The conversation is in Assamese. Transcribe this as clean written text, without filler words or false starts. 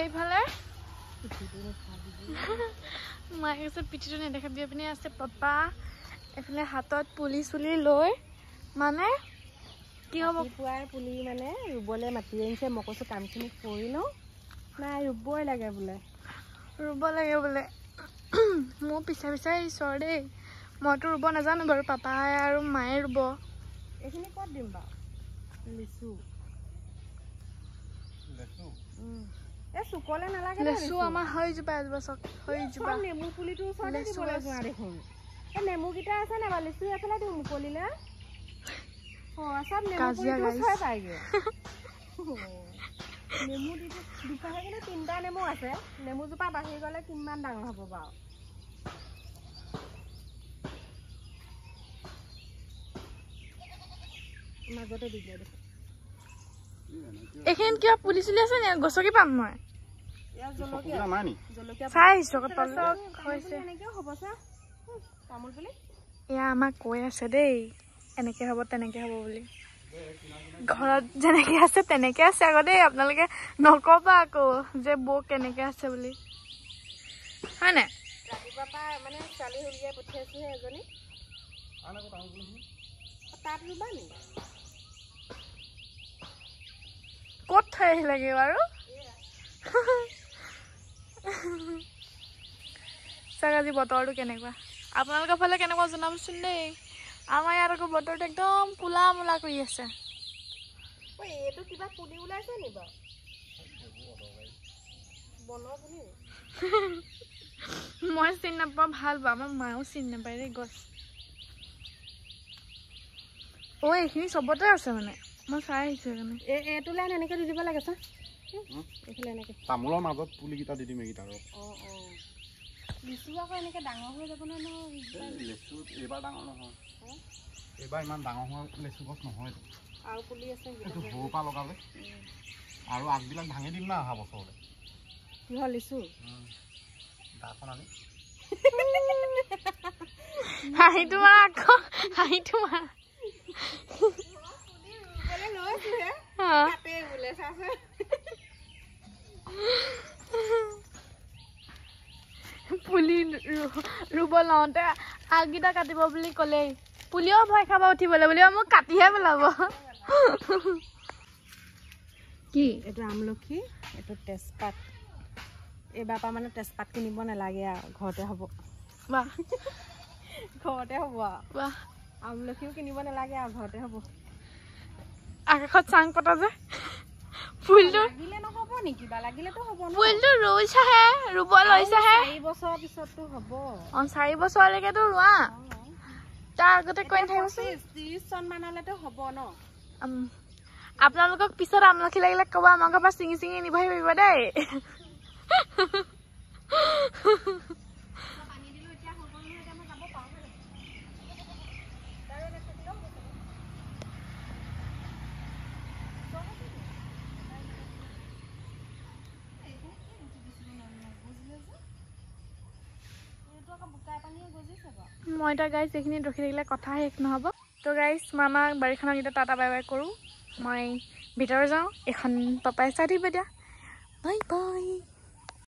এইফালে মায়ে কৈছে পিঠিটো নেদেখাবি পিনে আছে পাপা এইফালে হাতত পুলি চুলি লৈ মানে কি হ'ব পুৱাৰ পুলি মানে ৰুবলৈ মাতি আনিছে মই কৈছো কামখিনি কৰি লওঁ নাই ৰুবই লাগে বোলে মোৰ পিছে পিছে ঈশ্বৰ দেই মইতো ৰুব নাজানো বাৰু পাপাই আৰু মায়ে ৰুব এইখিনি ক'ত দিম বাৰু লিচু এই চুকলে নালাগে লেচু আমাৰ হৈ যোৱা এজোপা হৈ যোৱা নেমু পুলিটো ওচৰতে দিবলৈ যোৱা দেখোন এই নেমুকেইটা আছে নে বাৰু লিচু এফালে দিওঁ মুকলিলে সব নেমু পুলিটো ওচৰে পায়গৈ নেমু দুপাহে কিন্তু 3টা নেমু আছে নেমুজোপা বাঢ়ি গ'লে কিমান ডাঙৰ হ'ব বাৰু মাজতে দি দিয়া দেখোন এইখিন কিবা পুলি চুলি আছে নে গছকি পাম মই চাই আহিছো এয়া আমাক কৈ আছে দেই এনেকে হ'ব তেনেকে হ'ব বুলি ঘৰত যেনেকে আছে তেনেকে আছে আকৌ দেই আপোনালোকে নকবা আকৌ যে বৌ কেনেকে আছে বুলি হয় নাই ৰাতিপুৱা মানে ছোৱালী উলিয়াই পঠিয়াইছোহে এজনী তাত ৰুবা নি ক'ত থৈ আহিলেগে বাৰু চাগ আজি বতৰটো কেনেকুৱা আপোনালোকৰ ফালে কেনেকুৱা জনাবচোন দেই আমাৰ ইয়াত আকৌ বতৰটো একদম কোলা মোলা কৰি আছে এইটো কিবা পুলি ওলাইছে নি বাৰু বনৰ পুলি মই চিনি নাপাওঁ ভাল পাওঁ আমাৰ মায়েও চিনি নাপায় দেই গছ এইখিনি চবতে আছে মানে মই চাই আহিছো সেইকাৰণে এইটো লাইন এনেকে দি দিব লাগে চা এইফালে এনেকে তামোলৰ মাজত পুলিকেইটা দি দিম এইকেইটা লিচু আকৌ এনেকে ডাঙৰ হৈ যাব নহয় লিচু এইবাৰ ডাঙৰ নহয় এইবাৰ ইমান ডাঙৰ হোৱা লিচু গছ নহয় আৰু পুলি আছে সৰুৰ পৰা লগালে আৰু আগবিলাক ভাঙি দিম না অহা বছৰলৈ কিহৰ লিচু দাখন আনি হাঁহিটো মাৰা আকৌ হাঁহিটো মাৰা পুলি ৰুব লওঁতে আগকেইটা কাটিব বুলি ক'লেই পুলিও ভয় খাব উঠিবলৈ বুলি মোক কাটিহে পেলাব কি এইটো আমলখি এইটো তেজপাত এইবাৰ পৰা মানে তেজপাত কিনিব নালাগে আৰু ঘৰতে হ'ব বাহ ঘৰতে হ'ব বাহ আমলখিও কিনিব নালাগে আৰু ঘৰতে হ'ব আকাশত চাং পতা যে ফুলটো লাগিলে নহ'ব নেকি বা লাগিলেতো হ'ব ন ফুলটো ৰুইছাহে ৰুব লৈছাহে 4 বছৰ পিছততো হ'ব 4 বছৰলৈকেতো ৰোৱা তাৰ আগতে কৈ নাথাকিবচোন 30 চন মানলৈতো হ'ব ন আপোনালোকক পিছত আমলখি লাগিলে ক'ব আমাৰ ঘৰৰ পৰা চিঙি চিঙি নিব পাৰিব দেই মই এতিয়া গাইজ এইখিনিত ৰখি থাকিলে কথা শেষ নহ'ব তো গাইজ মই আমাক বাৰীখনক এতিয়া টাটা বাই বাই কৰোঁ মই ভিতৰত যাওঁ এখন পাপাই চাই থাকিব এতিয়া বাই বাই